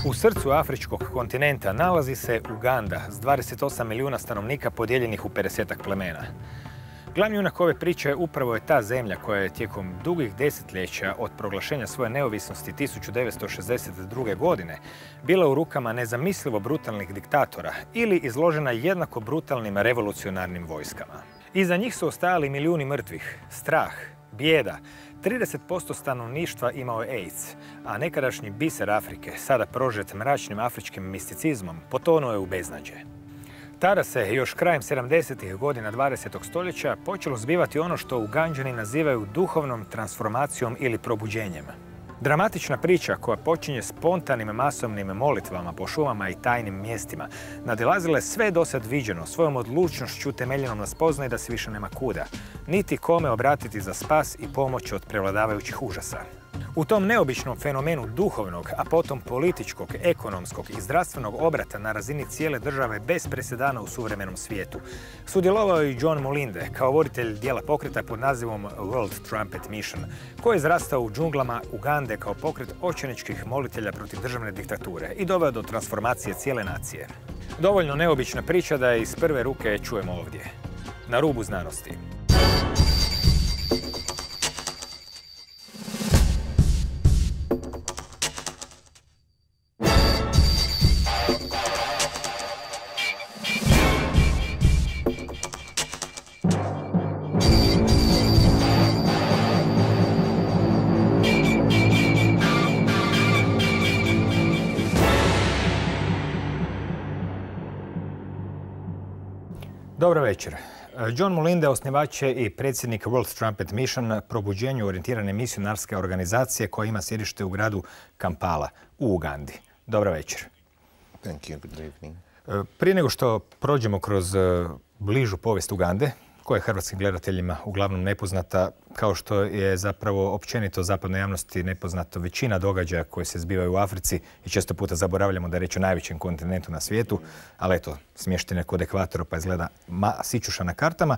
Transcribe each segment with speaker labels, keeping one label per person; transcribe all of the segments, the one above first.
Speaker 1: U srcu afričkog kontinenta nalazi se Uganda s 28 milijuna stanovnika podijeljenih u 50-ak plemena. Glavni junak ove priče upravo je ta zemlja koja je tijekom dugih desetljeća od proglašenja svoje neovisnosti 1962. godine bila u rukama nezamislivo brutalnih diktatora ili izložena jednako brutalnim revolucionarnim vojskama. Iza njih su ostajali milijuni mrtvih, strah, bijeda. 30% stanovništva imao je AIDS, a nekadašnji biser Afrike, sada prožet mračnim afričkim misticizmom, potonuo je u beznađe. Tada se, još krajem 70. godina 20. stoljeća, počelo zbivati ono što Uganđani nazivaju duhovnom transformacijom ili probuđenjem. Dramatična priča koja počinje spontanim masovnim molitvama po šumama i tajnim mjestima nadilazila je sve dosad viđeno svojom odlučnošću temeljenom na spoznaji da se više nema kuda, niti kome obratiti za spas i pomoć od prevladavajućih užasa. U tom neobičnom fenomenu duhovnog, a potom političkog, ekonomskog i zdravstvenog obrata na razini cijele države bez presedana u suvremenom svijetu sudjelovao je i John Mullinde kao voditelj dijela pokreta pod nazivom World Trumpet Mission, koji je izrastao u džunglama Ugande kao pokret očajničkih molitelja protiv državne diktature i doveo do transformacije cijele nacije. Dovoljno neobična priča da je iz prve ruke čujemo ovdje, na rubu znanosti. Dobro večer. John Mullinde osnivač je i predsjednik World Trumpet Mission, probuđenju orijentirane misionarske organizacije koja ima sjedište u gradu Kampala u Ugandi. Dobro večer.
Speaker 2: Thank you. Good evening.
Speaker 1: Prije nego što prođemo kroz bližu povijest Ugande, koja je hrvatskim gledateljima uglavnom nepoznata, kao što je zapravo općenito zapadnoj javnosti nepoznato većina događaja koje se zbivaju u Africi i često puta zaboravljamo da je riječ o najvećem kontinentu na svijetu, ali eto, smješten je kod ekvatora pa izgleda sićuša na kartama.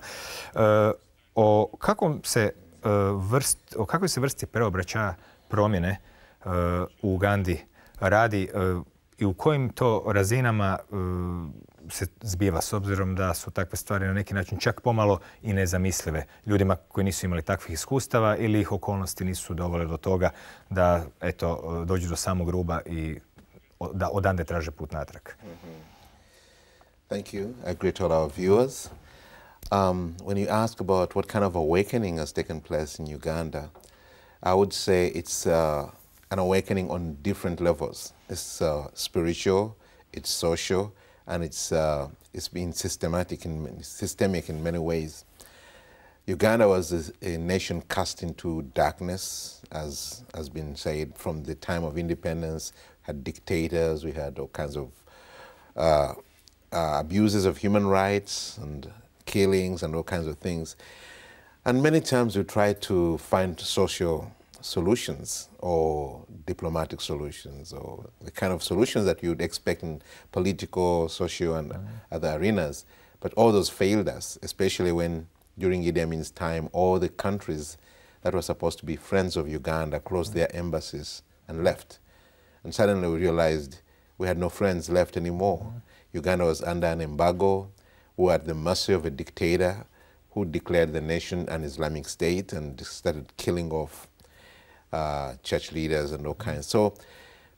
Speaker 1: O kakvoj se vrsti preobraćaja promjene u Ugandi radi i u kojim to razinama se zbiva, s obzirom da su takve stvari na neki način čak pomalo i nezamislive ljudima koji nisu imali takvih iskustava ili ih okolnosti nisu dovele do toga da dođu do samog ruba i da odande traže put natrag.
Speaker 2: Thank you. I greet all our viewers. When you ask about what kind of awakening has taken place in Uganda, I would say it's an awakening on different levels. It's spiritual, it's social, and it's been systemic in many ways. Uganda was a nation cast into darkness, as has been said, from the time of independence. Had dictators, we had all kinds of abuses of human rights and killings and all kinds of things. And many times we tried to find social solutions or diplomatic solutions or the kind of solutions that you'd expect in political, social, and other arenas. But all those failed us, especially when, during Idi Amin's time, all the countries that were supposed to be friends of Uganda closed their embassies and left. And suddenly we realized we had no friends left anymore. Uganda was under an embargo. We were at the mercy of a dictator who declared the nation an Islamic state and started killing off church leaders and all kinds. So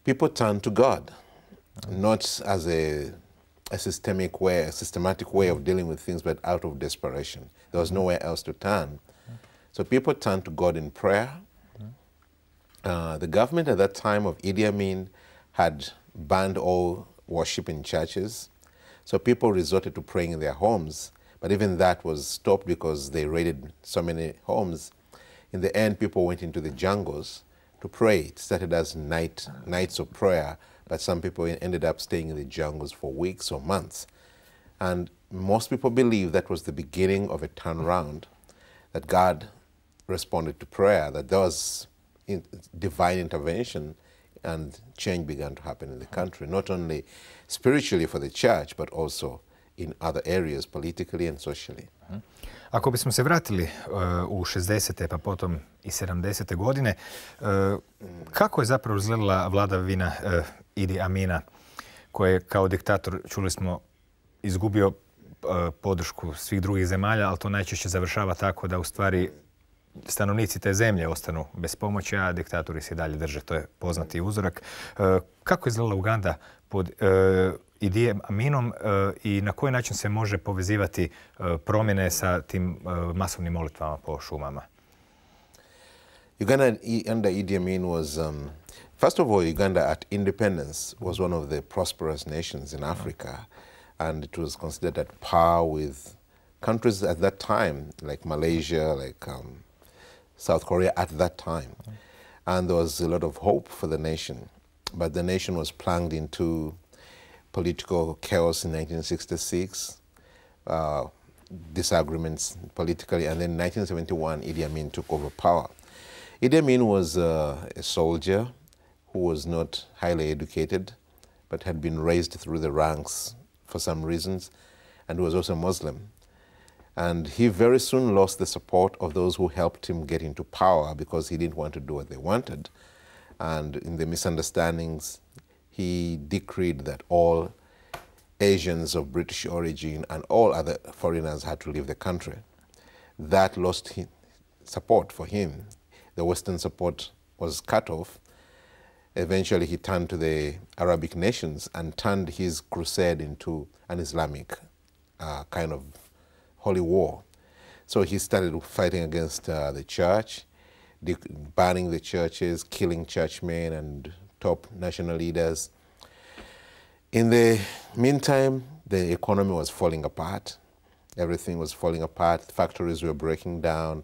Speaker 2: people turned to God, not as a systematic way of dealing with things, but out of desperation. There was nowhere else to turn. So people turned to God in prayer. The government at that time of Idi Amin had banned all worship in churches. So people resorted to praying in their homes. But even that was stopped because they raided so many homes. In the end, people went into the jungles to pray. It started as nights of prayer, but some people ended up staying in the jungles for weeks or months. And most people believe that was the beginning of a turnaround, that God responded to prayer, that there was divine intervention and change began to happen in the country, not only spiritually for the church, but also in other areas, politically and socially.
Speaker 1: Ako bismo se vratili u 60. pa potom i 70. godine, kako je zapravo izgledala vladavina Idi Amina, koji je kao diktator, čuli smo, izgubio podršku svih drugih zemalja, ali to najčešće završava tako da u stvari stanovnici te zemlje ostanu bez pomoći, a diktatori se dalje drže. To je poznati uzorak. Kako je izgledala Uganda pod Idi Aminom i na koji način se može povezivati promjene sa tim masovnim molitvama po šumama?
Speaker 2: Uganda under Idi Amin was, first of all, Uganda at independence was one of the prosperous nations in Africa, and it was considered at par with countries at that time, like Malaysia, like South Korea at that time. And there was a lot of hope for the nation. But the nation was plunged into political chaos in 1966, disagreements politically, and then in 1971, Idi Amin took over power. Idi Amin was a soldier who was not highly educated, but had been raised through the ranks for some reasons, and was also Muslim. And he very soon lost the support of those who helped him get into power because he didn't want to do what they wanted. And in the misunderstandings, he decreed that all Asians of British origin and all other foreigners had to leave the country. That lost support for him. The Western support was cut off. Eventually, he turned to the Arabic nations and turned his crusade into an Islamic kind of holy war. So he started fighting against the church, burning the churches, killing churchmen and top national leaders. In the meantime, the economy was falling apart. Everything was falling apart. Factories were breaking down.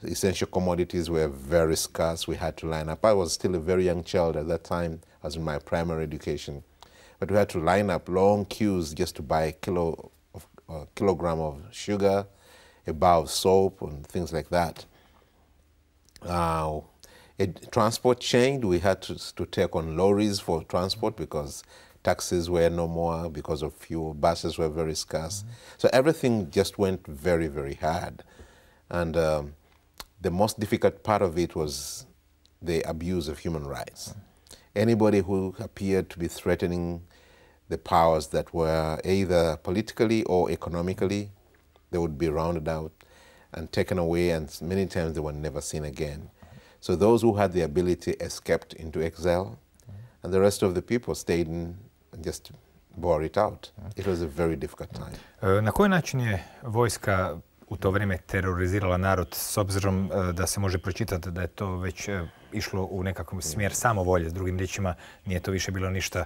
Speaker 2: Essential commodities were very scarce. We had to line up. I was still a very young child at that time. I was in my primary education. But we had to line up long queues just to buy a kilogram of sugar, a bar of soap, and things like that. Transport changed. We had to take on lorries for transport because taxis were no more because of fuel. Buses were very scarce. So everything just went very, very hard. And the most difficult part of it was the abuse of human rights. Anybody who appeared to be threatening the powers that were either politically or economically, they would be rounded out and taken away, and many times they were never seen again. So those who had the ability escaped into exile, and the rest of the people stayed in and just bore it out. It was a very difficult time.
Speaker 1: Na koji način je vojska u to vrijeme terorizirala narod, s obzirom da se može pročitati da je to već išlo u nekakvom smjer samovolje? S drugim riječima, nije to više bilo ništa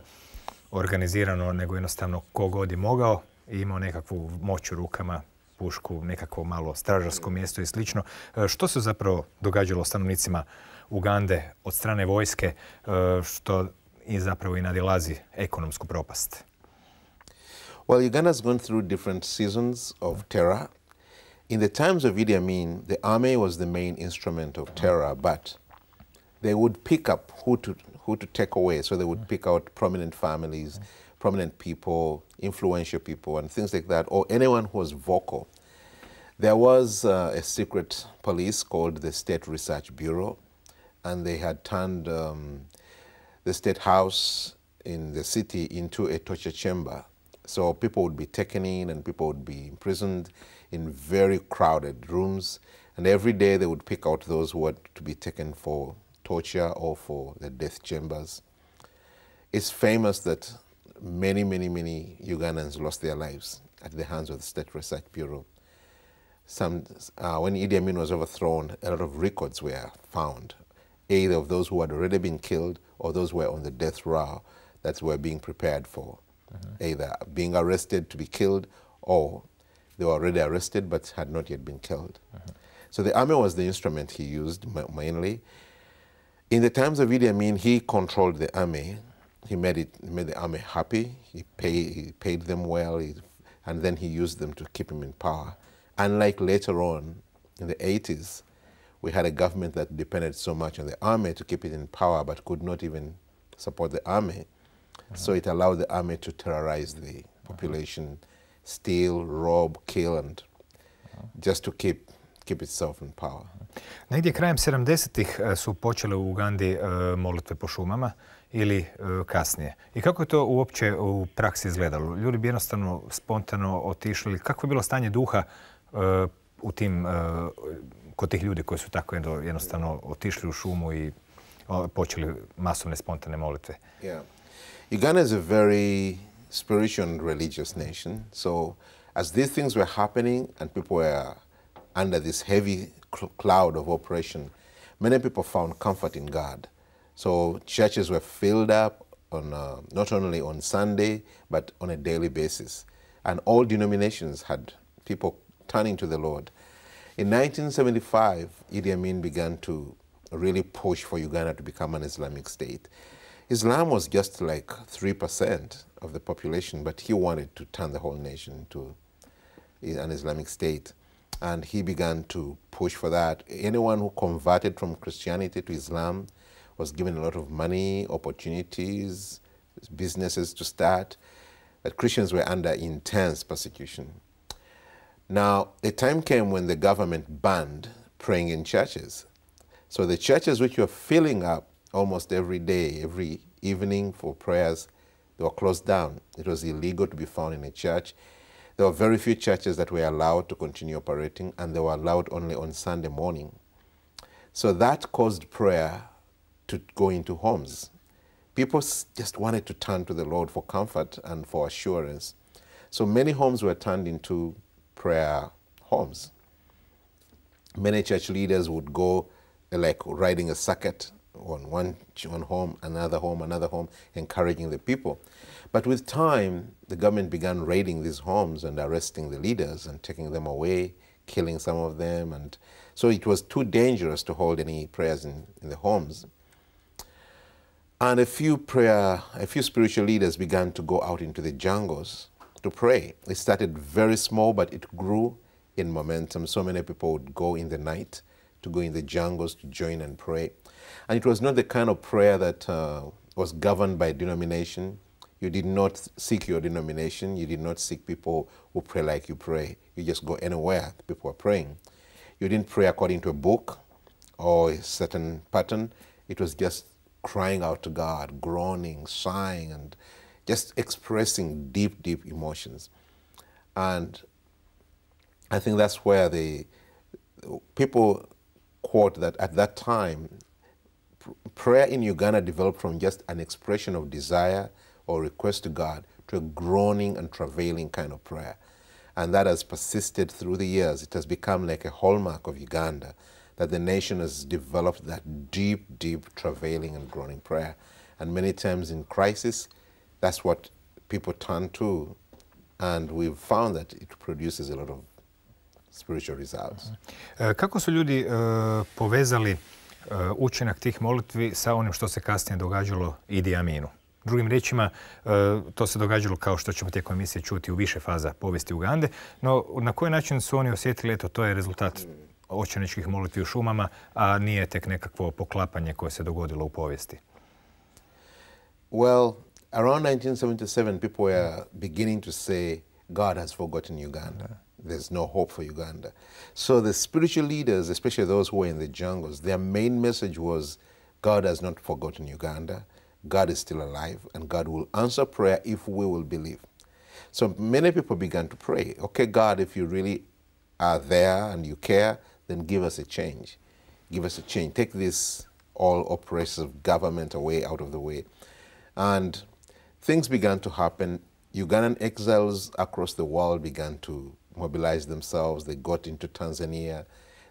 Speaker 1: organizirano, nego jednostavno kogod je mogao i imao nekakvu moć u rukama, pušku, nekakvo malo stražarsko mjesto i slično. Što se zapravo događalo stanovnicima Ugande od strane vojske, što i zapravo i nadilazi ekonomsku propast?
Speaker 2: Well, Uganda's gone through different seasons of terror. In the times of Idi Amin, the army was the main instrument of terror, but they would pick up who to take away. So they would pick out prominent families, prominent people, influential people, and things like that, or anyone who was vocal. There was a secret police called the State Research Bureau, and they had turned the state house in the city into a torture chamber. So people would be taken in and people would be imprisoned in very crowded rooms. And every day they would pick out those who were to be taken for torture or for the death chambers. It's famous that many Ugandans lost their lives at the hands of the State Research Bureau. When Idi Amin was overthrown, a lot of records were found, either of those who had already been killed or those who were on the death row that were being prepared for either being arrested to be killed or they were already arrested but had not yet been killed. So the army was the instrument he used mainly. In the times of Idi Amin, he controlled the army. He made the army happy. He paid them well, and then he used them to keep him in power. Unlike later on, in the 80s, we had a government that depended so much on the army to keep it in power, but could not even support the army. So it allowed the army to terrorize the population, steal, rob, kill, and just to keep keep itself in power.
Speaker 1: Negdje krajem 70-ih su počele u Ugandi molitve po šumama ili kasnije. I kako je to uopće u praksi izgledalo? Ljudi bi jednostavno spontano otišli. Kako je bilo stanje duha u tim, kod tih ljudi koji su tako jednostavno otišli u šumu i počeli masovne spontane molitve?
Speaker 2: Yeah. Uganda is a very spiritual and religious nation. So as these things were happening and people were under this heavy cloud of oppression, many people found comfort in God. So churches were filled up on, not only on Sunday, but on a daily basis. And all denominations had people turning to the Lord. In 1975, Idi Amin began to really push for Uganda to become an Islamic state. Islam was just like 3% of the population, but he wanted to turn the whole nation into an Islamic state. And he began to push for that. Anyone who converted from Christianity to Islam was given a lot of money, opportunities, businesses to start. But Christians were under intense persecution. Now, a time came when the government banned praying in churches. So the churches which were filling up almost every day, every evening for prayers, they were closed down. It was illegal to be found in a church. There were very few churches that were allowed to continue operating, and they were allowed only on Sunday morning. So that caused prayer to go into homes. People just wanted to turn to the Lord for comfort and for assurance. So many homes were turned into prayer homes. Many church leaders would go like riding a circuit on one home, another home, encouraging the people. But with time, the government began raiding these homes and arresting the leaders and taking them away, killing some of them. And so it was too dangerous to hold any prayers in the homes. And a few spiritual leaders began to go out into the jungles to pray. It started very small, but it grew in momentum. So many people would go in the night to go in the jungles to join and pray. And it was not the kind of prayer that was governed by denomination. You did not seek your denomination. You did not seek people who pray like you pray. You just go anywhere people are praying. You didn't pray according to a book or a certain pattern. It was just crying out to God, groaning, sighing, and just expressing deep, deep emotions. And I think that's where the people quote that at that time, prayer in Uganda developed from just an expression of desire or request to God to a groaning and travailing kind of prayer. And that has persisted through the years. It has become like a hallmark of Uganda, that the nation has developed that deep, deep travailing and groaning prayer. And many times in crisis, that's what people turn to. And we've found that it produces a lot of spiritual results.
Speaker 1: Kako su ljudi povezali učinak tih molitvi sa onim što se kasnije događalo Idi Aminu? Drugim riječima, to se događalo, kao što ćemo tijekom emisije čuti, u više faza povijesti Ugande, no na koji način su oni osjetili, eto, to je rezultat očajničkih molitvi u šumama, a nije tek nekakvo poklapanje koje se dogodilo u povijesti?
Speaker 2: Well, around 1977, people were beginning to say, God has forgotten Uganda. There's no hope for Uganda. So the spiritual leaders, especially those who were in the jungles, their main message was, God has not forgotten Uganda. God is still alive, and God will answer prayer if we will believe. So many people began to pray, okay, God, if you really are there and you care, then give us a change. Give us a change. Take this all oppressive government away, out of the way. And things began to happen. Ugandan exiles across the world began to mobilize themselves. They got into Tanzania.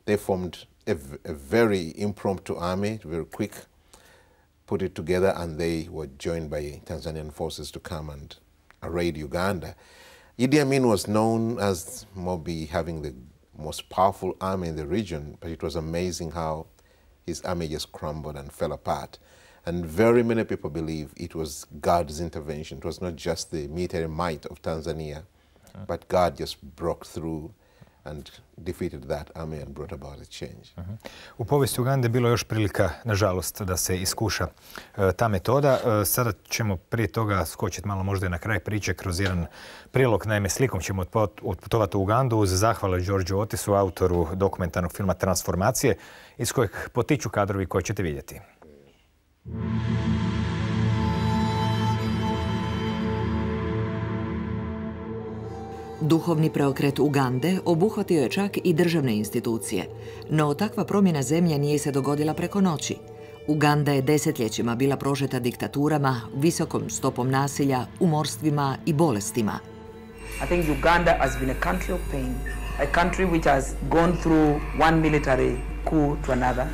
Speaker 2: They formed a very impromptu army, very quick, put it together, and they were joined by Tanzanian forces to come and raid Uganda. Idi Amin was known as maybe having the most powerful army in the region, but it was amazing how his army just crumbled and fell apart. And very many people believe it was God's intervention. It was not just the military might of Tanzania, but God just broke through and defeated that army and brought about a change.
Speaker 1: U povijesti Ugande bilo je još prilika, nažalost, da se iskuša ta metoda. Sada ćemo prije toga skočiti malo možda i na kraj priče kroz jedan prilog. Naime, slikom ćemo otputovati u Ugandu uz zahvalu Georgeu Otisu, autoru dokumentarnog filma Transformacije, iz kojeg potiču kadrovi koje ćete vidjeti.
Speaker 3: Duhovni preokret Ugande obuhvatio je čak i državne institucije, no takva promjena zemlje nije se dogodila preko noći. Uganda je desetljećima bila prožeta diktaturama, visokom stopom nasilja, umorstvima i bolestima.
Speaker 4: I think Uganda has been a country of pain, a country which has gone through one military coup to another.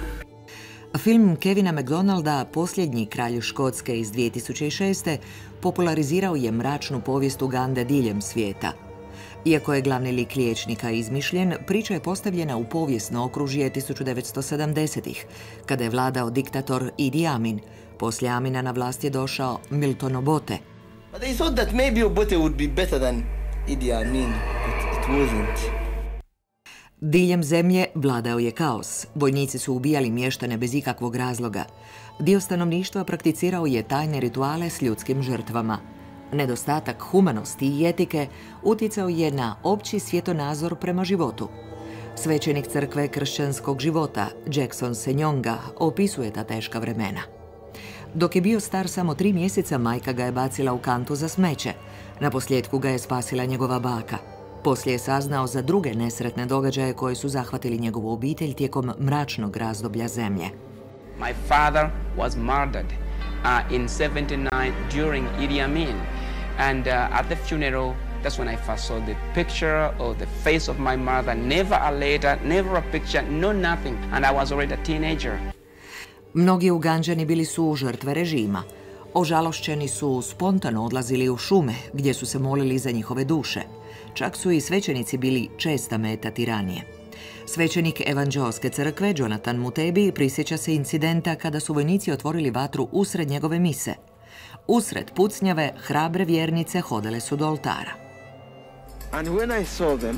Speaker 3: Film Kevina McDonalda, Posljednji kralj Škotske iz 2006. popularizirao je mračnu povijest Ugande diljem svijeta. Iako je glavni lik liječnika izmišljen, priča je postavljena u povijesno okružje 1970-ih, kada je vladao diktator Idi Amin. Poslije Amina na vlast je došao Milton Obote.
Speaker 5: But they thought that maybe Obote would be better than Idi Amin, but it wasn't.
Speaker 3: Diljem zemlje vladao je kaos. Vojnici su ubijali mještane bez ikakvog razloga. Dio stanovništva prakticirao je tajne rituale s ljudskim žrtvama. Nedostatak humanosti i etike utjecao je na opći svjetonazor prema životu. Svećenik crkve kršćanskog života, Jackson Senyonga, opisuje ta teška vremena. Dok je bio star samo 3 mjeseca, majka ga je bacila u kantu za smeće. Naposljetku ga je spasila njegova baka. Poslije je saznao za druge nesretne događaje koje su zahvatili njegovu obitelj tijekom mračnog razdoblja zemlje.
Speaker 6: My father was murdered in 79 during Idi Amin. And at the funeral, that's when I first saw the picture of the face of my mother. Never a letter, never a picture, no nothing. And I was already a teenager.
Speaker 3: Mnogi Uganđani bili su žrtve režima. Ožalošćeni su spontano odlazili u šume, gdje su se molili za njihove duše. Čak su i svećenici bili česta meta tiranije. Svećenik evanđeoske crkve, Jonathan Mutebi, prisjeća se incidenta kada su vojnici otvorili vatru usred njegove mise. Usred pucnjave, hrabre vjernice hodale su do oltara.
Speaker 5: And when I saw them,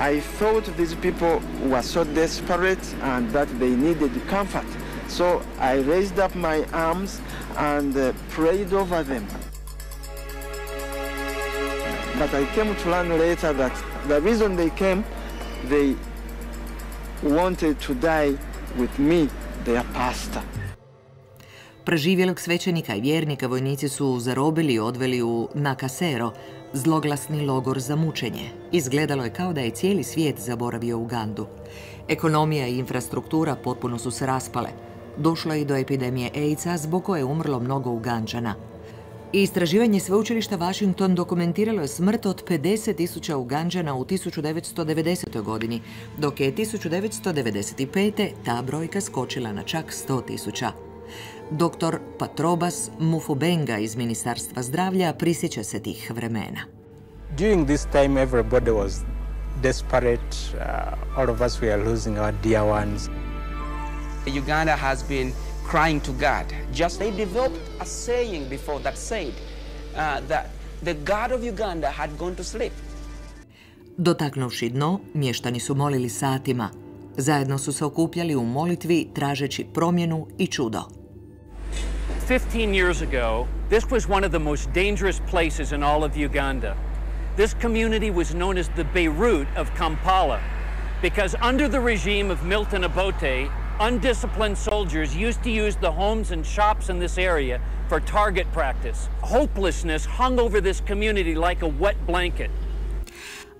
Speaker 5: I thought these people were so desperate and that they needed comfort. So I raised up my arms and prayed over them. But I came to learn later that the reason they came, they wanted to die with me, their pastor.
Speaker 3: Preživjelog svećenika i vjernika vojnici su zarobili i odveli u Nakasero, zloglasni logor za mučenje. Izgledalo je kao da je cijeli svijet zaboravio Ugandu. Ekonomija i infrastruktura potpuno su se raspale. Došlo je i do epidemije AIDS-a zbog koje je umrlo mnogo Uganđana. Istraživanje sveučilišta Washington dokumentiralo je smrt od 50.000 Uganđana u 1990. godini, dok je 1995. ta brojka skočila na čak 100.000. Dr. Patrobas Mufubenga iz Ministarstva zdravlja prisjeća se tih vremena.
Speaker 7: During this time everybody was desperate. All of us were losing our dear ones.
Speaker 6: Uganda has been crying to God. Just they developed a saying before that said that the God of Uganda had gone to sleep.
Speaker 3: Dotaknuvši dno, mještani su molili satima. Zajedno su se okupljali u molitvi tražeći promjenu i čudo.
Speaker 8: 15 years ago, this was one of the most dangerous places in all of Uganda. This community was known as the Beirut of Kampala because under the regime of Milton Obote, undisciplined soldiers used to use the homes and shops in this area for target practice. Hopelessness hung over this community like a wet blanket.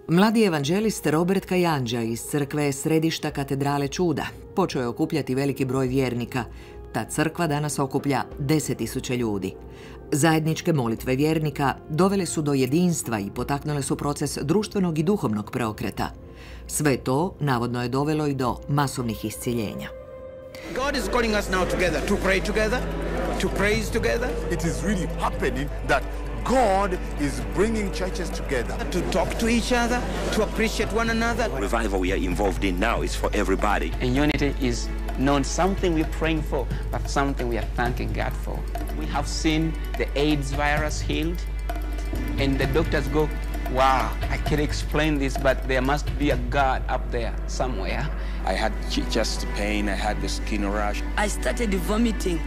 Speaker 3: Mladi evanđelist Robert Kayanja iz crkve Središta katedrale čuda počeo je okupljati veliki broj vjernika. Ta crkva danas okuplja 10.000 ljudi. Zajedničke molitve vjernika dovele su do jedinstva i potaknule su proces društvenog i duhovnog preokreta. Sve to navodno je dovelo i do masovnih isciljenja.
Speaker 5: God is calling us now together to pray together, to praise together.
Speaker 9: It is really happening that God is bringing churches together.
Speaker 5: To talk to each other, to appreciate one another.
Speaker 10: The revival we are involved in now is for everybody.
Speaker 6: And unity is not something we're praying for, but something we are thanking God for. We have seen the AIDS virus healed, and the doctors go, Wow, I can't explain this, but there must be a God up there somewhere.
Speaker 10: I had chest pain, I had the skin rash.
Speaker 11: I started vomiting.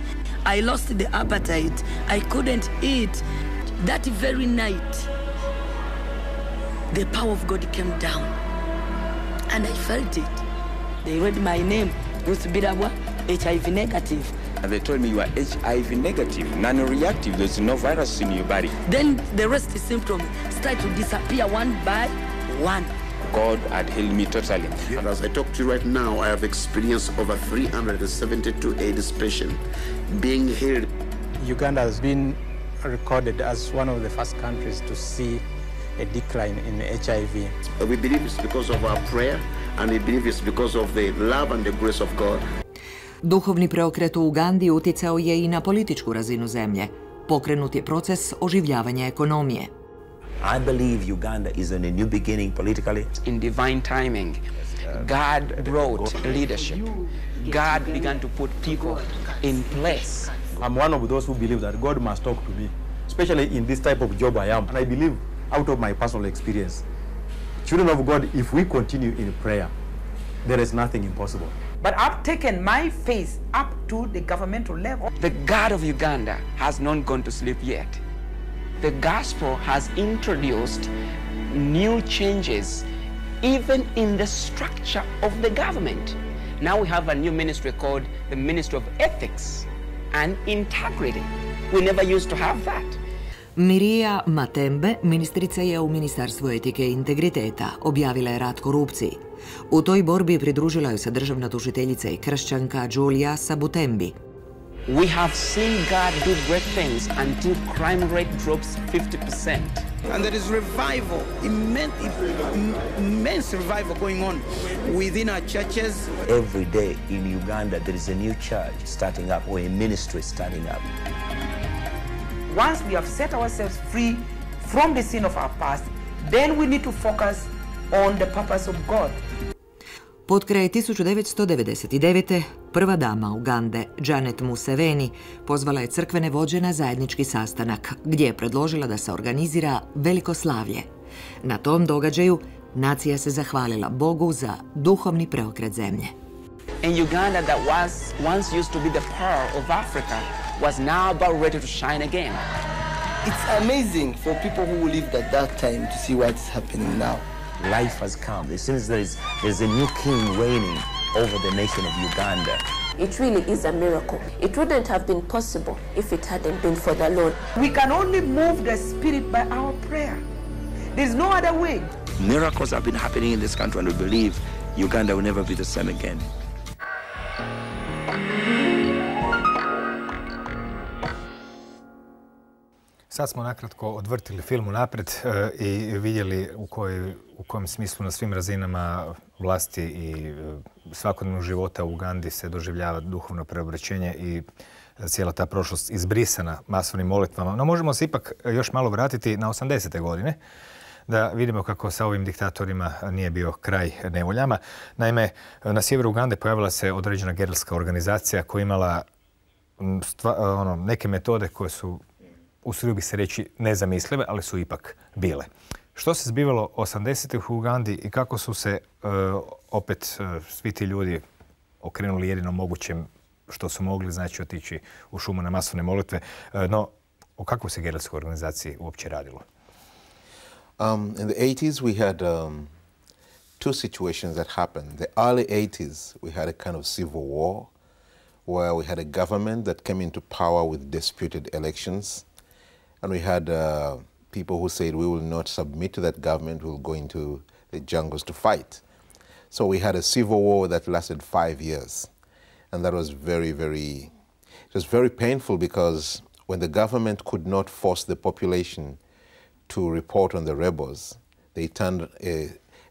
Speaker 11: I lost the appetite. I couldn't eat. That very night, the power of God came down, and I felt it. They read my name, Ruth Birawa, HIV negative.
Speaker 10: And they told me you are HIV negative, non-reactive, there's no virus in your body.
Speaker 11: Then the rest of the symptoms start to disappear one by one.
Speaker 10: God had healed me totally.
Speaker 12: And as I talk to you right now, I have experienced over 372 AIDS patients being healed.
Speaker 7: Uganda has been recorded as one of the first countries to see a decline in HIV.
Speaker 12: We believe it's because of our prayer, and we believe it's because of the love and the grace of God.
Speaker 3: Duhovni preokret u Ugandi utjecao je i na političku razinu zemlje. Pokrenut je proces oživljavanja ekonomije.
Speaker 10: I believe Uganda is in a new beginning politically.
Speaker 6: In divine timing, God brought leadership. God began to put people in place.
Speaker 13: I'm one of those who believe that God must talk to me, especially in this type of job I am. And I believe, out of my personal experience, children of God, if we continue in prayer, there is nothing impossible.
Speaker 4: But I've taken my faith up to the governmental level.
Speaker 6: The God of Uganda has not gone to sleep yet. The gospel has introduced new changes even in the structure of the government. Now we have a new ministry called the Ministry of Ethics and Integrity. We never used to have that.
Speaker 3: Mirija Matembe, ministrica je u Ministarstvu etike i integriteta, objavila je rat korupciji. U toj borbi pridružila joj se državna tužiteljica i kršćanka Julia Sabutembi.
Speaker 6: We have seen God do great things until crime rate drops 50%.
Speaker 14: And there is revival, immense revival going on within our churches.
Speaker 10: Every day in Uganda, there is a new church starting up or a ministry starting up.
Speaker 4: Once we have set ourselves free from the sin of our past, then we need to focus on the purpose of God.
Speaker 3: Pod kraj 1999. prva dama Ugande, Janet Museveni, pozvala je crkvene vođe na zajednički sastanak, gdje je predložila da se organizira veliko slavlje. Na tom događaju nacija se zahvalila Bogu za duhovni preokret zemlje.
Speaker 6: In Uganda, that was once used to be the pearl of Africa, was now about ready to shine again.
Speaker 14: It's amazing for people who lived at that time to see what's happening now.
Speaker 10: Life has come. It seems there's a new king reigning over the nation of Uganda.
Speaker 15: It really is a miracle. It wouldn't have been possible if it hadn't been for the Lord.
Speaker 4: We can only move the spirit by our prayer. There's no other way.
Speaker 10: Miracles have been happening in this country, and we believe Uganda will never be the same again.
Speaker 1: Sad smo nakratko odvrtili film unaprijed i vidjeli u kojem smislu na svim razinama vlasti i svakodnevnog života u Ugandi se doživljava duhovno preobraćenje i cijela ta prošlost izbrisana masovnim molitvama. No možemo se ipak još malo vratiti na 80. godine da vidimo kako sa ovim diktatorima nije bio kraj nevoljama. Naime, na sjeveru Ugande pojavila se određena gerilska organizacija koja imala neke metode koje su, usudio bih se reći, nezamislive, ali su ipak bile. Što se zbivalo 80-ih u Ugandi i kako su se opet svi ti ljudi okrenuli jedinom mogućem što su mogli, znači otići u šumu na masovne molitve. No, o kakvoj se gerilskoj organizaciji uopće radilo?
Speaker 2: In the 80s, we had two situations that happened. The early 80s, we had a kind of civil war where we had a government that came into power with disputed elections. And we had people who said, we will not submit to that government, we'll go into the jungles to fight. So we had a civil war that lasted 5 years. And that was it was very painful because when the government could not force the population to report on the rebels, they turned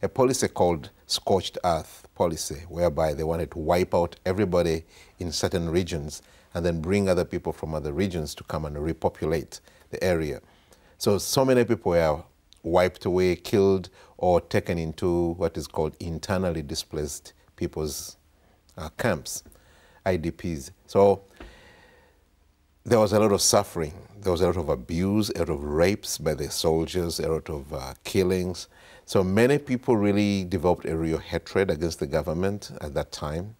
Speaker 2: a policy called scorched earth policy, whereby they wanted to wipe out everybody in certain regions and then bring other people from other regions to come and repopulate the area. So many people were wiped away, killed, or taken into what is called internally displaced people's camps, IDPs. So there was a lot of suffering. There was a lot of abuse, a lot of rapes by the soldiers, a lot of killings. So many people really developed a real hatred against the government at that time.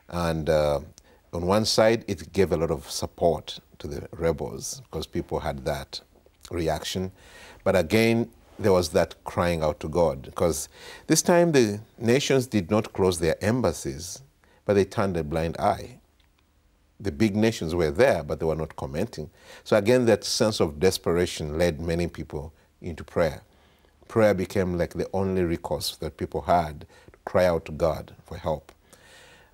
Speaker 2: And on one side, it gave a lot of support to the rebels because people had that reaction. But again, there was that crying out to God, because this time the nations did not close their embassies, but they turned a blind eye. The big nations were there, but they were not commenting. So again, that sense of desperation led many people into prayer. Prayer became like the only recourse that people had to cry out to God for help.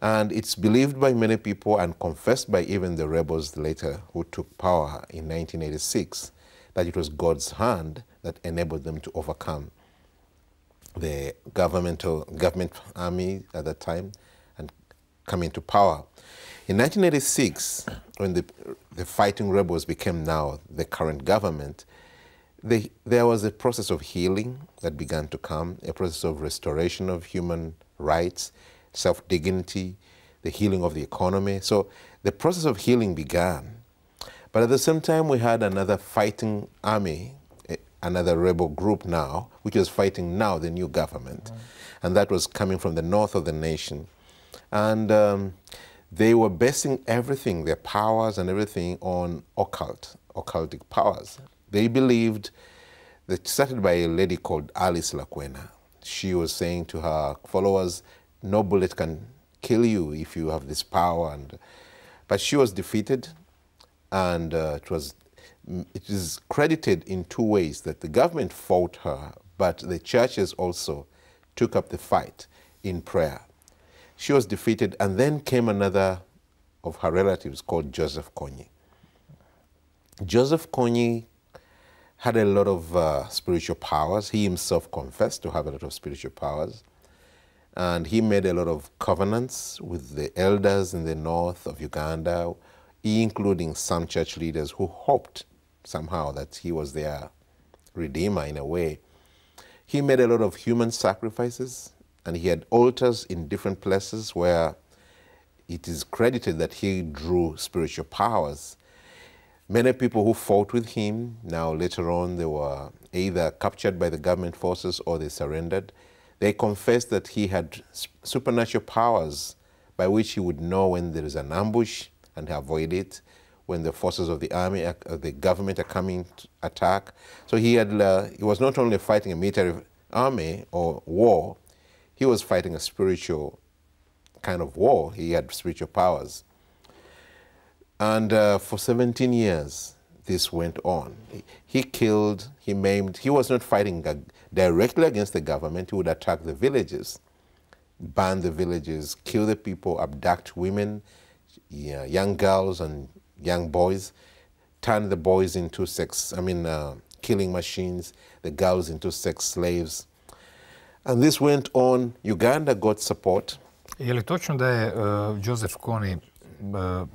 Speaker 2: And it's believed by many people and confessed by even the rebels later who took power in 1986 that it was God's hand that enabled them to overcome the government army at that time and come into power. In 1986, when the fighting rebels became now the current government, there was a process of healing that began to come, a process of restoration of human rights, self-dignity, the healing of the economy. So the process of healing began. But at the same time, we had another fighting army, another rebel group now, which was fighting now the new government. And that was coming from the north of the nation. And they were basing everything, their powers and everything, on occultic powers. They believed, that started by a lady called Alice Lakwena. She was saying to her followers, no bullet can kill you if you have this power. But she was defeated, and it is credited in two ways, that the government fought her, but the churches also took up the fight in prayer. She was defeated, and then came another of her relatives called Joseph Kony. Joseph Kony had a lot of spiritual powers. He himself confessed to have a lot of spiritual powers. And he made a lot of covenants with the elders in the north of Uganda, including some church leaders who hoped somehow that he was their redeemer in a way. He made a lot of human sacrifices, and he had altars in different places where it is credited that he drew spiritual powers. Many people who fought with him, now later on, they were either captured by the government forces or they surrendered. They confessed that he had supernatural powers by which he would know when there is an ambush and avoid it, when the forces of the army, the government are coming to attack. So he was not only fighting a military army or war, he was fighting a spiritual kind of war. He had spiritual powers. And for 17 years, this went on. He killed, he maimed. He was not fighting directly against the government. He would attack the villages, burn the villages, kill the people, abduct women, young girls and young boys, turn the boys into killing machines, the girls into sex slaves. And this went on. Uganda got support.
Speaker 1: Je li točno da je Joseph Kony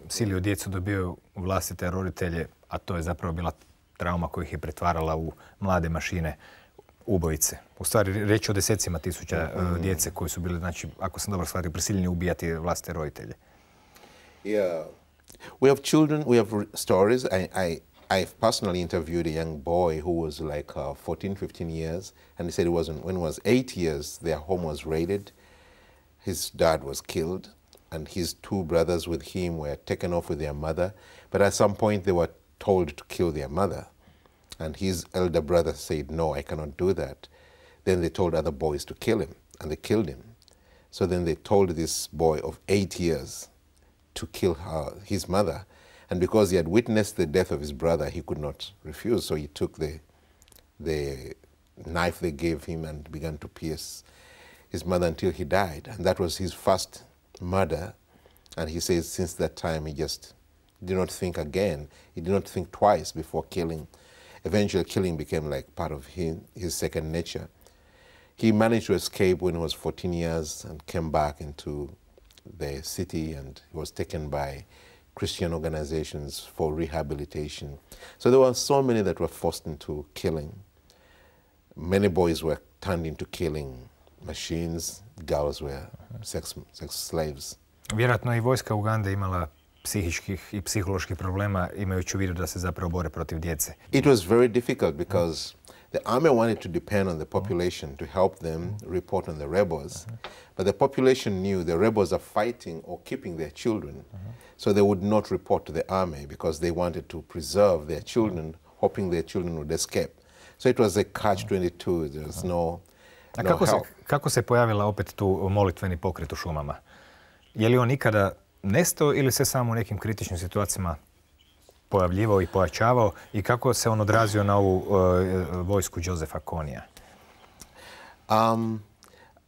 Speaker 1: silio djecu da dobiju vlastite roditelje, a to je zapravo bila trauma koja ih je pretvarala u mlade mašine, ubojice? U stvari, reći o desecima tisuća djece koji su bili, znači, ako sam dobro shvatio, prisiljeni ubijati vlastite roditelje.
Speaker 2: Yeah. We have children, we have stories. I personally interviewed a young boy who was like 14, 15 years, and he said when he was 8 years, their home was raided. His dad was killed, and his two brothers with him were taken off with their mother. But at some point, they were told to kill their mother. And his elder brother said, no, I cannot do that. Then they told other boys to kill him, and they killed him. So then they told this boy of 8 years to kill his mother. And because he had witnessed the death of his brother, he could not refuse. So he took the knife they gave him and began to pierce his mother until he died. And that was his first murder. And he says since that time, he just did not think again. He did not think twice before killing. Eventually, killing became like part of his second nature. He managed to escape when he was 14 years and came back into the city, and he was taken by Christian organizations for rehabilitation. So there were so many that were forced into killing. Many boys were turned into killing machines. Girls were sex slaves.
Speaker 1: Vjerojatno i vojska Ugande imala psihičkih i psiholoških problema imajući u vidu da se zapravo bore protiv djece?
Speaker 2: It was very difficult because the army wanted to depend on the population to help them report on the rebels. But the population knew the rebels are fighting or keeping their children. So they would not report to the army because they wanted to preserve their children, hoping their children would escape. So it was a catch-22. There was no help.
Speaker 1: Kako se pojavila opet tu molitveni pokret u šumama? Je li on nikada nestao ili se samo u nekim kritičnim situacijama pojavljivao i pojačavao i kako se on odrazio na ovu vojsku Josefa Konija?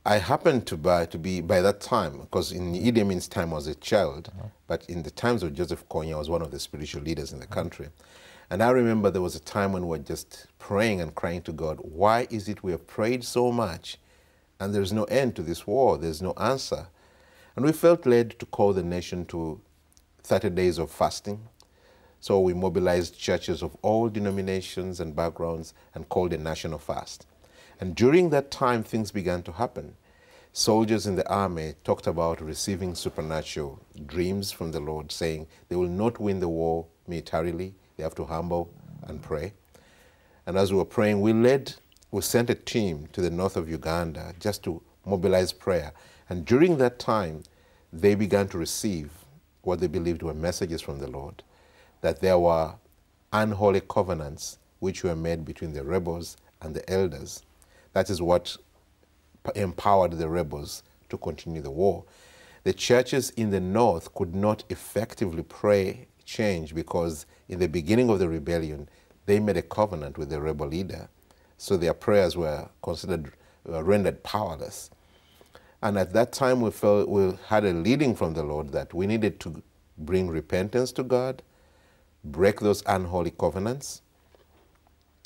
Speaker 2: I happened to be by that time, because in Idi Amin's time I was a child, but in the times of Joseph Kony, I was one of the spiritual leaders in the country. And I remember there was a time when we were just praying and crying to God, why is it we have prayed so much and there's no end to this war, there's no answer? And we felt led to call the nation to 30 days of fasting. So we mobilized churches of all denominations and backgrounds and called a national fast. And during that time, things began to happen. Soldiers in the army talked about receiving supernatural dreams from the Lord, saying they will not win the war militarily, they have to humble and pray. And as we were praying, we sent a team to the north of Uganda just to mobilize prayer. And during that time, they began to receive what they believed were messages from the Lord, that there were unholy covenants which were made between the rebels and the elders. That is what empowered the rebels to continue the war. The churches in the north could not effectively pray change because in the beginning of the rebellion, they made a covenant with the rebel leader. So their prayers were considered rendered powerless. And at that time, we had a leading from the Lord that we needed to bring repentance to God, break those unholy covenants,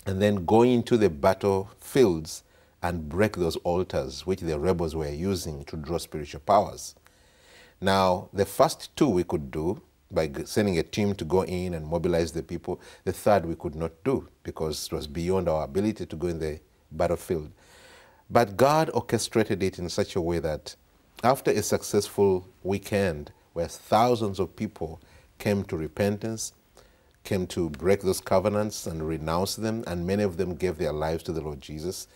Speaker 2: and then go into the battlefields and break those altars which the rebels were using to draw spiritual powers. Now, the first two we could do by sending a team to go in and mobilize the people. The third we could not do because it was beyond our ability to go in the battlefield. But God orchestrated it in such a way that after a successful weekend where thousands of people came to repentance, came to break those covenants and renounce them, and many of them gave their lives to the Lord Jesus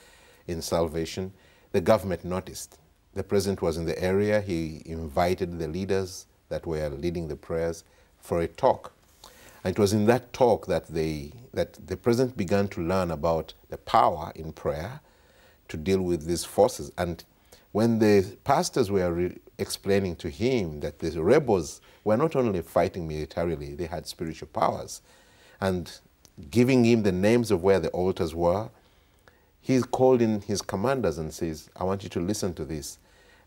Speaker 2: in salvation, the government noticed. The president was in the area. He invited the leaders that were leading the prayers for a talk. And it was in that talk that the president began to learn about the power in prayer to deal with these forces. And when the pastors were explaining to him that the rebels were not only fighting militarily, they had spiritual powers, and giving him the names of where the altars were, he called in his commanders and says, I want you to listen to this.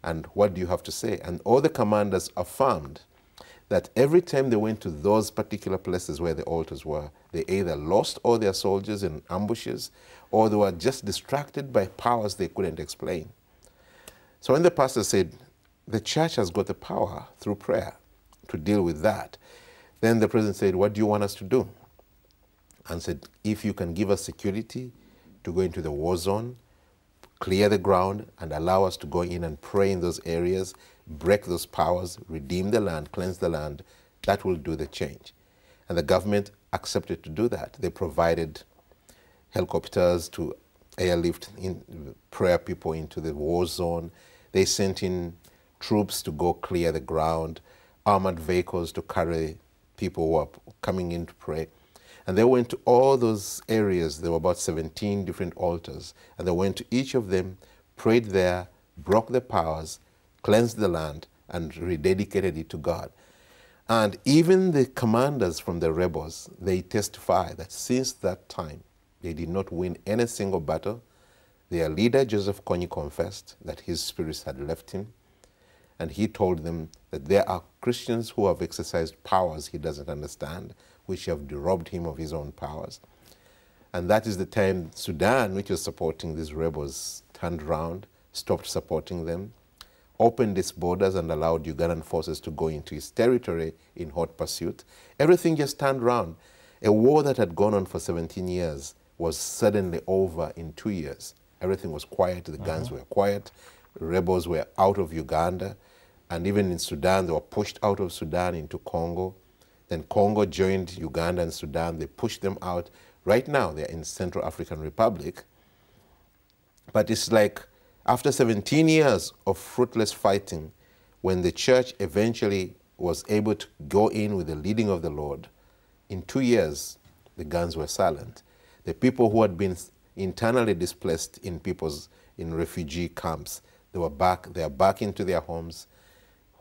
Speaker 2: And what do you have to say? And all the commanders affirmed that every time they went to those particular places where the altars were, they either lost all their soldiers in ambushes or they were just distracted by powers they couldn't explain. So when the pastor said, the church has got the power through prayer to deal with that, then the president said, what do you want us to do? And said, if you can give us security to go into the war zone, clear the ground and allow us to go in and pray in those areas, break those powers, redeem the land, cleanse the land, that will do the change. And the government accepted to do that. They provided helicopters to airlift in prayer people into the war zone. They sent in troops to go clear the ground, armored vehicles to carry people who are coming in to pray. And they went to all those areas. There were about 17 different altars. And they went to each of them, prayed there, broke the powers, cleansed the land, and rededicated it to God. And even the commanders from the rebels, they testify that since that time, they did not win any single battle. Their leader, Joseph Kony, confessed that his spirits had left him. And he told them that there are Christians who have exercised powers he doesn't understand, which have robbed him of his own powers. And that is the time Sudan, which was supporting these rebels, turned around, stopped supporting them, opened its borders and allowed Ugandan forces to go into its territory in hot pursuit. Everything just turned around. A war that had gone on for 17 years was suddenly over in 2 years. Everything was quiet, the guns were quiet, the rebels were out of Uganda, and even in Sudan, they were pushed out of Sudan into Congo. Then Congo joined Uganda and Sudan. They pushed them out. Right now, they're in Central African Republic. But it's like after 17 years of fruitless fighting, when the church eventually was able to go in with the leading of the Lord, in 2 years, the guns were silent. The people who had been internally displaced in refugee camps, they are back into their homes.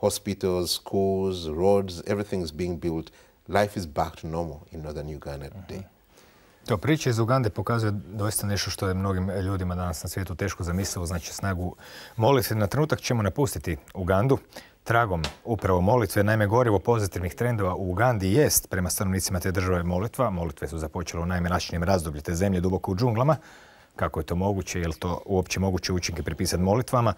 Speaker 2: Hospitals, schools, roads, everything is being built. Life is back to normal in northern Uganda today.
Speaker 1: To priča iz Ugande pokazuje doista nešto što je mnogim ljudima danas na svijetu teško zamislivo, znači snagu molitve. Na trenutak ćemo napustiti Ugandu tragom upravo molitve. Naime, gorivo pozitivnih trendova u Ugandi jest prema stanovnicima te države molitva. Molitve su započele u najmračnijem razdoblju te zemlje, duboko u džunglama. Kako je to moguće? Je li to uopće moguće učinke pripisati molitvama?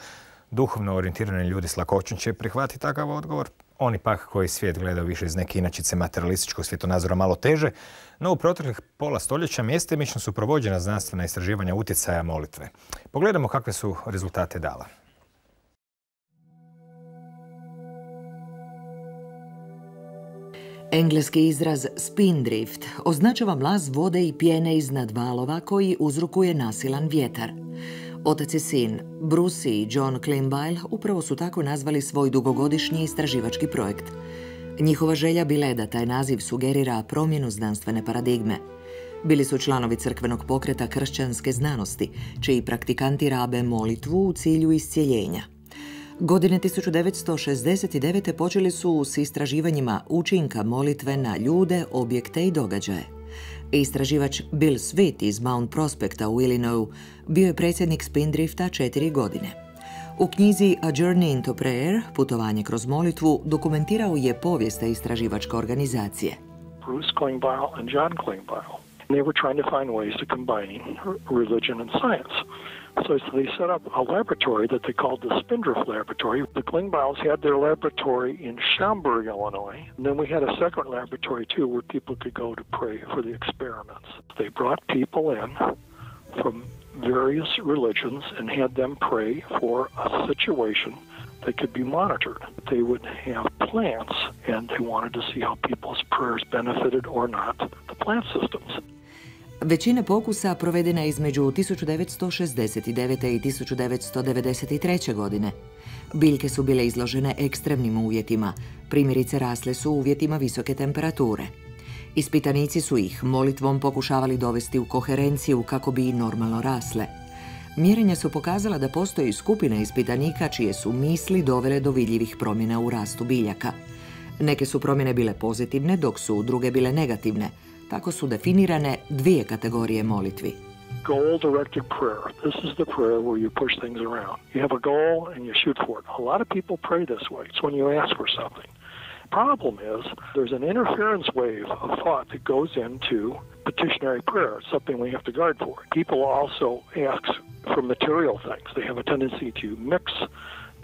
Speaker 1: Duhovno orijentirani ljudi s lakoćom će prihvatiti takav odgovor. Oni pak koji svijet gledaju više iz neke inačice materialističkog svjetonazora malo teže. No u proteklih pola stoljeća mjestimično su provođena znanstvena istraživanja utjecaja molitve. Pogledamo kakve su rezultate dala.
Speaker 3: Engleski izraz spindrift označava mlaz vode i pjene iznad valova koji uzrokuje nasilan vjetar. Otac i sin, Bruce i John Mullinde, upravo su tako nazvali svoj dugogodišnji istraživački projekt. Njihova želja bila je da taj naziv sugerira promjenu znanstvene paradigme. Bili su članovi crkvenog pokreta kršćanske znanosti, čiji praktikanti rabe molitvu u cilju iscijeljenja. Godine 1969. počeli su s istraživanjima učinka molitve na ljude, objekte i događaje. Istraživač Bill Sweet iz Mount Prospecta u Illinoisu bio je predsjednik Spindrifta 4 godine. U knjizi A Journey into Prayer, putovanje kroz molitvu, dokumentirao je povijest istraživačke organizacije.
Speaker 16: Bruce Klingbeil and John Klingbeil. They were trying to find ways to combine religion and science. So they set up a laboratory that they called the Spindrift Laboratory. The Klingbeils had their laboratory in Schaumburg, Illinois. And then we had a second laboratory, too, where people could go to pray for the experiments. They brought people in from various religions and had them pray for a situation that could be monitored. They would have plants, and they wanted to see how people's prayers benefited or not the plant systems.
Speaker 3: Većina pokusa provedena je između 1969. i 1993. godine. Biljke su bile izložene ekstremnim uvjetima, primjerice rasle su u uvjetima visoke temperature. Ispitanici su ih molitvom pokušavali dovesti u koherenciju kako bi i normalno rasle. Mjerenja su pokazala da postoji skupina ispitanika čije su misli dovele do vidljivih promjena u rastu biljaka. Neke su promjene bile pozitivne, dok su druge bile negativne. Tako su definirane dvije kategorije molitvi.
Speaker 16: Goal-directed prayer. This is the prayer where you push things around. You have a goal and you shoot for it. A lot of people pray this way. It's when you ask for something. Problem is, there's an interference wave of thought that goes into petitionary prayer. It's something we have to guard for. People also ask for material things. They have a tendency to mix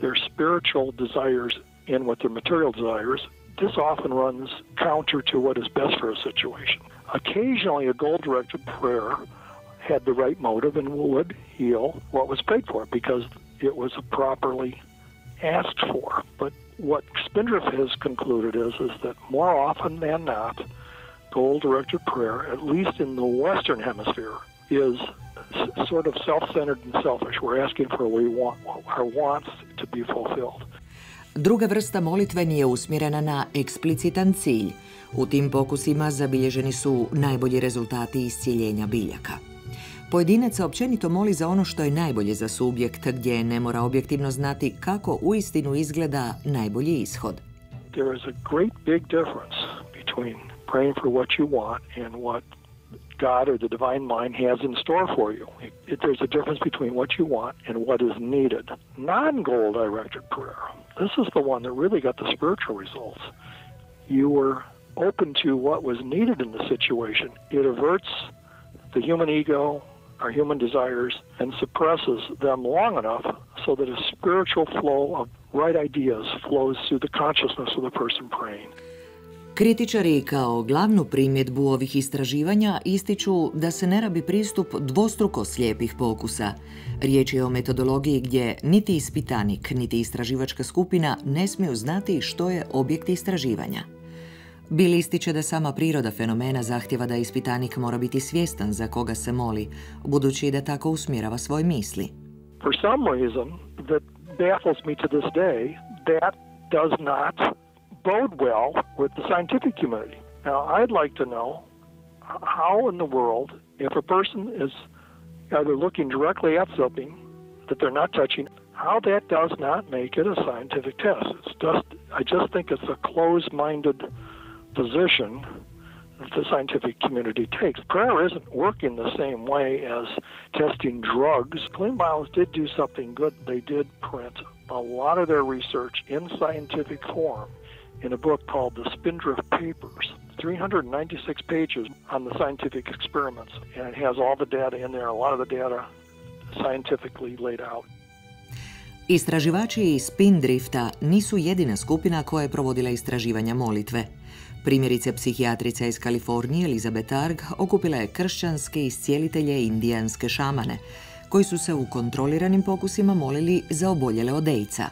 Speaker 16: their spiritual desires in with their material desires. This often runs counter to what is best for a situation. Occasionally, a goal-directed prayer had the right motive and would heal what was prayed for because it was properly asked for. But what Spindrift has concluded is that more often than not, goal-directed prayer, at least in the Western Hemisphere, is sort of self-centered and selfish. We're asking for our wants to be fulfilled.
Speaker 3: Druga vrsta molitve nije usmjerena na eksplicitan cilj. U tim pokusima zabilježeni su najbolji rezultati iscijeljenja biljaka. Pojedinac općenito moli za ono što je najbolje za subjekt, gdje ne mora objektivno znati kako uistinu izgleda najbolji ishod.
Speaker 16: There is a great big difference between praying for what you want and what God or the divine mind has in store for you. There's a difference between what you want and what is needed. Non-goal-directed prayer. This is the one that really got the spiritual results. You were open to what was needed in the situation. It averts the human ego, our human desires, and suppresses them long enough so that a spiritual flow of right ideas flows through the consciousness of the person praying.
Speaker 3: Kritičari kao glavnu primjedbu ovih istraživanja ističu da se ne rabi pristup dvostruko slijepih pokusa. Riječ je o metodologiji gdje niti ispitanik, niti istraživačka skupina ne smiju znati što je objekt istraživanja. Bill ističe da sama priroda fenomena zahtjeva da ispitanik mora biti svjestan za koga se moli, budući da tako usmjerava svoje misli.
Speaker 16: For some reason that baffles me to this day, that does not bode well with the scientific community. Now, I'd like to know how in the world, if a person is either looking directly at something that they're not touching, how that does not make it a scientific test. I just think it's a closed-minded position that the scientific community takes. Prayer isn't working the same way as testing drugs. Clean Bibles did do something good. They did print a lot of their research in scientific form in a book called the Spindrift Papers. 396 pages on the scientific experiments, and it has all the data in there, a lot of the data scientifically laid out.
Speaker 3: Istraživači iz Spindrifta nisu jedina skupina koja je provodila istraživanja molitve. Primjerice, psihijatrica iz Kalifornije Elizabeth Arg okupila je kršćanske iscijelitelje i indijanske šamane, koji su se u kontroliranim pokusima molili za oboljele od AIDS-a.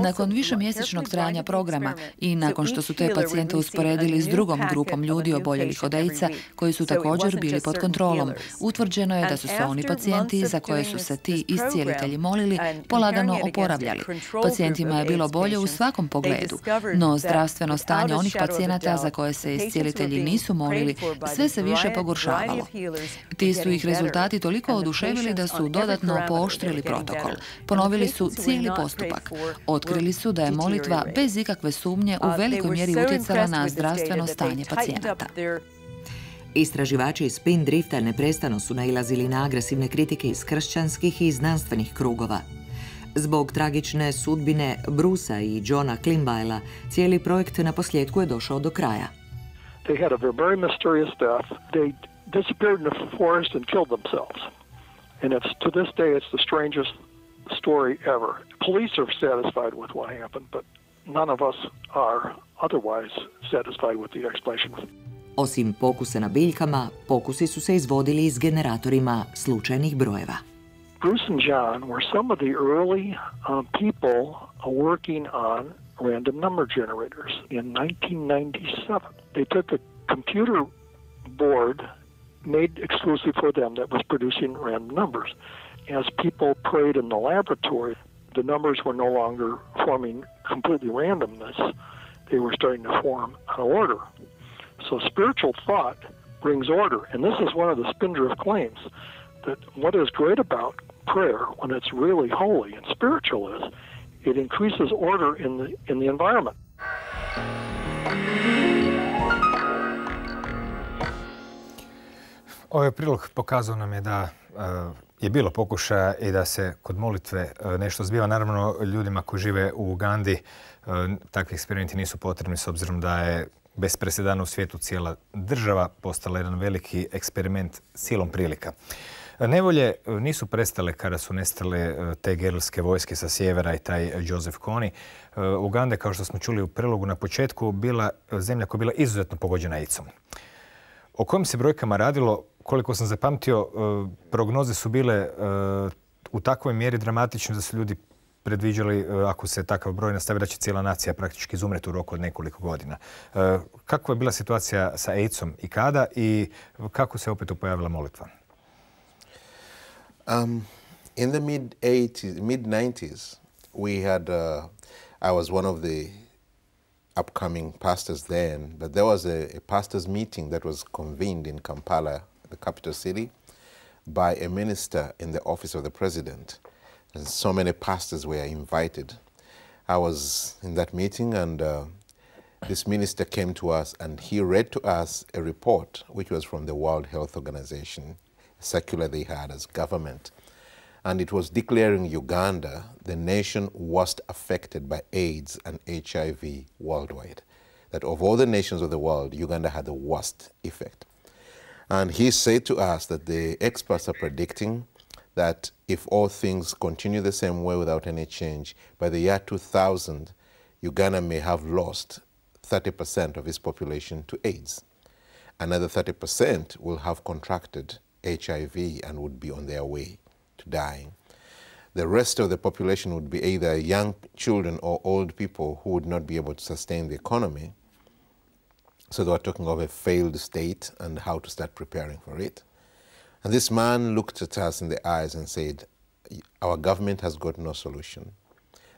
Speaker 17: Nakon višemjesečnog trajanja programa i nakon što su te pacijente usporedili s drugom grupom ljudi oboljelih od AIDS-a koji su također bili pod kontrolom, utvrđeno je da su se oni pacijenti za koje su se ti iscijelitelji molili polagano oporavljali. Pacijentima je bilo bolje u svakom pogledu, no zdravstveno stanje onih pacijenata za koje se iscijelitelji nisu molili sve se više pogoršavalo. Ti su ih rezultati toliko oduševili da su dodatno pooštrili protokol. Ponovili su cijeli postupak. Otkrili su da je molitva bez ikakve sumnje u velikoj mjeri utjecala na zdravstveno stanje pacijenata.
Speaker 3: Istraživači iz Spindrifta neprestano su nailazili na agresivne kritike iz kršćanskih i znanstvenih krugova. Zbog tragične sudbine Brucea i Johna Mullindea, cijeli projekt na posljedku je došao do kraja.
Speaker 16: They had a very mysterious death. They disappeared in the forest and killed themselves. And to this day it's the strangest story ever. Police are satisfied with what happened, but none of us are otherwise satisfied with the explanation.
Speaker 3: Osim pokusa na biljkama, pokusi su se izvodili s generatorima slučajnih brojeva.
Speaker 16: Bruce and John were some of the early people working on random number generators in 1997. They took a computer board made exclusive for them that was producing random numbers. As people prayed in the laboratory, the numbers were no longer forming completely randomness. They were starting to form an order. So spiritual thought brings order. And this is one of the Spindrift claims, that what is great about prayer when it's really holy and spiritual is it increases order in the environment.
Speaker 1: Ovaj prilog pokazao nam je da je bilo pokušaja i da se kod molitve nešto zbiva. Naravno, ljudima koji žive u Ugandi takvi eksperimenti nisu potrebni s obzirom da je bez presedana u svijetu cijela država postala jedan veliki eksperiment silom prilika. Nevolje nisu prestale kada su nestale te gerilske vojske sa sjevera i taj Joseph Kony. Uganda, kao što smo čuli u prilogu na početku, bila zemlja koja je bila izuzetno pogođena AIDS-om. O kojim se brojkama radilo, koliko sam zapamtio, prognoze su bile u takvoj mjeri dramatične da su ljudi predviđali, ako se takav broj nastavi, da će cijela nacija praktički izumreti u roku od nekoliko godina. Kakva je bila situacija sa AIDS-om i kada i kako se opet pojavila molitva?
Speaker 2: In the mid-90s, we had, I was one of the upcoming pastors then, but there was a pastors' meeting that was convened in Kampala, the capital city, by a minister in the office of the president. And so many pastors were invited. I was in that meeting, and this minister came to us and he read to us a report which was from the World Health Organization, a circular they had as government. And it was declaring Uganda the nation worst affected by AIDS and HIV worldwide. That of all the nations of the world, Uganda had the worst effect. And he said to us that the experts are predicting that if all things continue the same way without any change, by the year 2000, Uganda may have lost 30% of its population to AIDS. Another 30% will have contracted HIV and would be on their way to dying. The rest of the population would be either young children or old people who would not be able to sustain the economy. So they were talking of a failed state and how to start preparing for it. And this man looked at us in the eyes and said, our government has got no solution.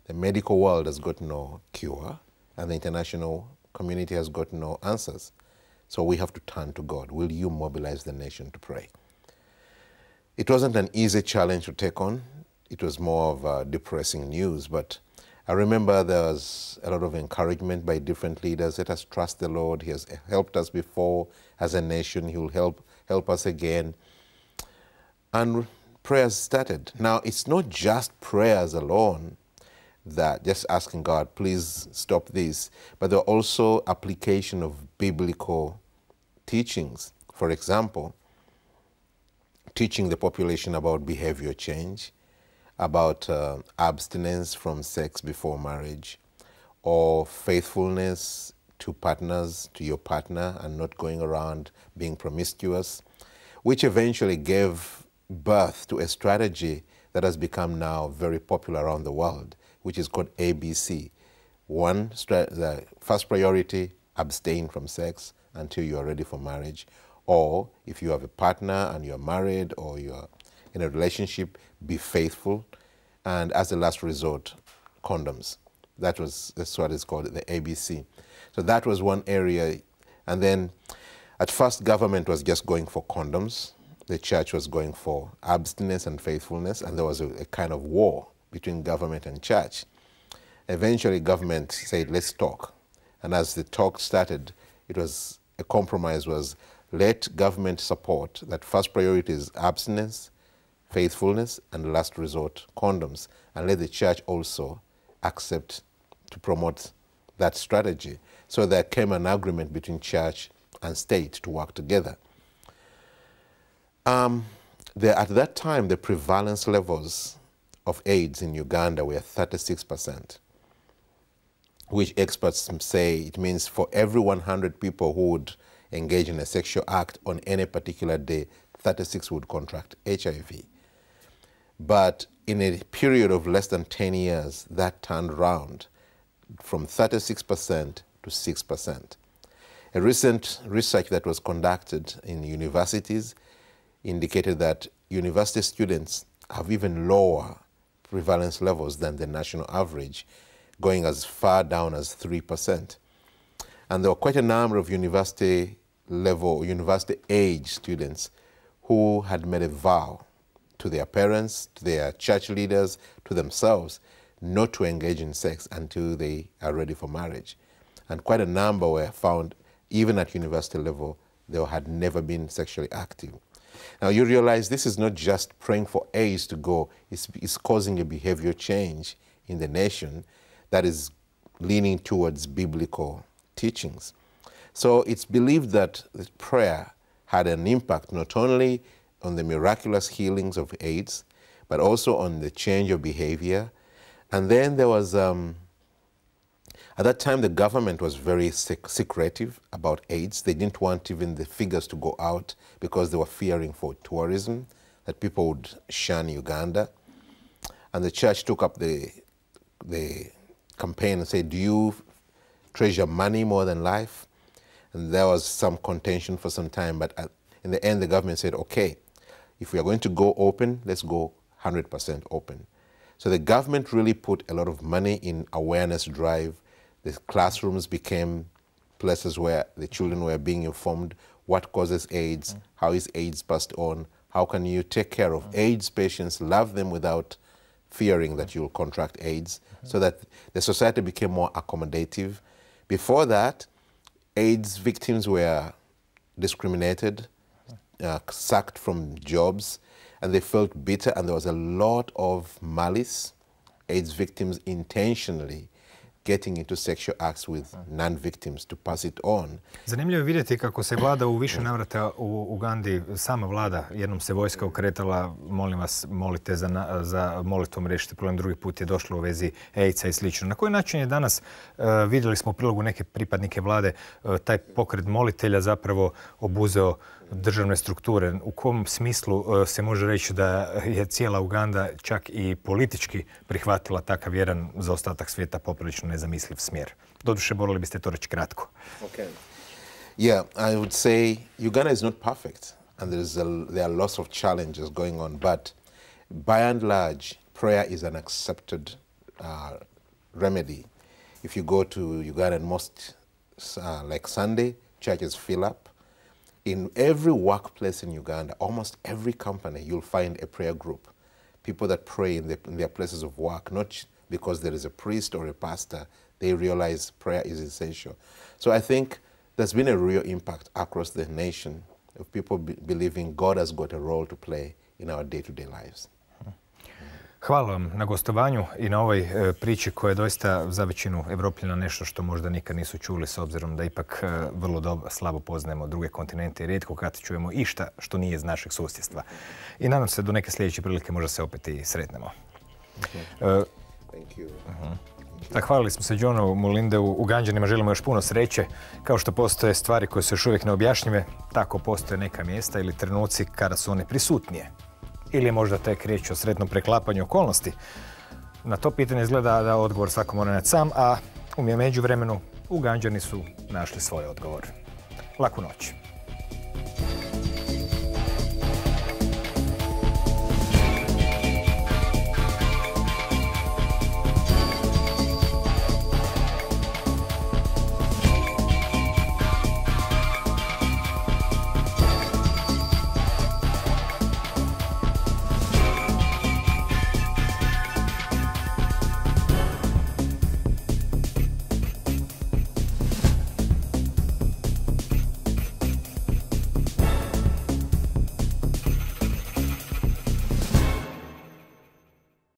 Speaker 2: The medical world has got no cure, and the international community has got no answers. So we have to turn to God. Will you mobilize the nation to pray? It wasn't an easy challenge to take on. It was more of depressing news, but I remember there was a lot of encouragement by different leaders. Let us trust the Lord. He has helped us before as a nation. He will help us again. And prayers started. Now, it's not just prayers alone, that just asking God, please stop this, but there are also application of biblical teachings. For example, teaching the population about behavior change, about abstinence from sex before marriage, or faithfulness to partners, to your partner, and not going around being promiscuous, which eventually gave birth to a strategy that has become now very popular around the world, which is called ABC. The first priority, abstain from sex until you are ready for marriage. Or if you have a partner and you're married or you're in a relationship, be faithful. And as a last resort, condoms. That's what is called the ABC. So that was one area. And then at first, government was just going for condoms. The church was going for abstinence and faithfulness. And there was a kind of war between government and church. Eventually, government said, let's talk. And as the talk started, a compromise was, let government support that first priority is abstinence, faithfulness, and last resort, condoms. And let the church also accept to promote that strategy. So there came an agreement between church and state to work together. At that time, the prevalence levels of AIDS in Uganda were 36%, which experts say it means for every 100 people who would engage in a sexual act on any particular day, 36 would contract HIV. But in a period of less than 10 years, that turned around from 36% to 6%. A recent research that was conducted in universities indicated that university students have even lower prevalence levels than the national average, going as far down as 3%. And there were quite a number of university age students who had made a vow to their parents, to their church leaders, to themselves, not to engage in sex until they are ready for marriage. And quite a number were found, even at university level, they had never been sexually active. Now you realize this is not just praying for AIDS to go, it's causing a behavior change in the nation that is leaning towards biblical teachings. So it's believed that prayer had an impact not only on the miraculous healings of AIDS, but also on the change of behavior. And then there was, at that time, the government was very secretive about AIDS. They didn't want even the figures to go out because they were fearing for tourism, that people would shun Uganda. And the church took up the campaign and said, do you treasure money more than life? And there was some contention for some time, but in the end, the government said, okay, if we are going to go open, let's go 100% open. So the government really put a lot of money in awareness drive. The classrooms became places where the children were being informed what causes AIDS, how is AIDS passed on, how can you take care of AIDS patients, love them without fearing that you'll contract AIDS, so that the society became more accommodative. Before that, AIDS victims were discriminated, sacked from jobs, and they felt bitter, and there was a lot of malice. AIDS victims intentionally getting into sexual acts with non-victims to pass it on.
Speaker 1: Zanimljivo je vidjeti kako se vlada u više navrata u Ugandi, sama vlada, jednom se vojska okretala, molim vas, molite za molitvom riješiti problem, drugi put je došlo u vezi AIDS-a i slično. Na koji način je danas, vidjeli smo u prilogu neke pripadnike vlade, taj pokret molitelja zapravo obuzeo državne strukture? U kom smislu se može reći da je cijela Uganda čak i politički prihvatila takav jedan za ostatak svijeta poprilično nezamisliv smjer? Doduše, morali biste to reći kratko.
Speaker 2: Okay. Yeah, I would say Uganda is not perfect, and there are lots of challenges going on, but by and large, prayer is an accepted remedy. If you go to Uganda, most, like Sunday, churches fill up. In every workplace in Uganda, almost every company, you'll find a prayer group. People that pray in their places of work, not because there is a priest or a pastor, they realize prayer is essential. So I think there's been a real impact across the nation of people believing God has got a role to play in our day-to-day lives.
Speaker 1: Hvala vam na gostovanju i na ovoj priči koja je doista za većinu Evropljana nešto što možda nikad nisu čuli, s obzirom da ipak vrlo slabo poznajemo druge kontinente i rijetko kad čujemo išta što nije iz našeg susjedstva. I nadam se do neke sljedeće prilike možda se opet i sretnemo. Zahvalili smo se Johnu Mullindeu. Uganđanima želimo još puno sreće. Kao što postoje stvari koje su još uvijek neobjašnjive, tako postoje neka mjesta ili trenuci kada su one prisutnije. Ili je možda tek riječ o sretnom preklapanju okolnosti. Na to pitanje izgleda da odgovor svako mora naći sam, a u međuvremenu Uganđani su našli svoj odgovor. Laku noć.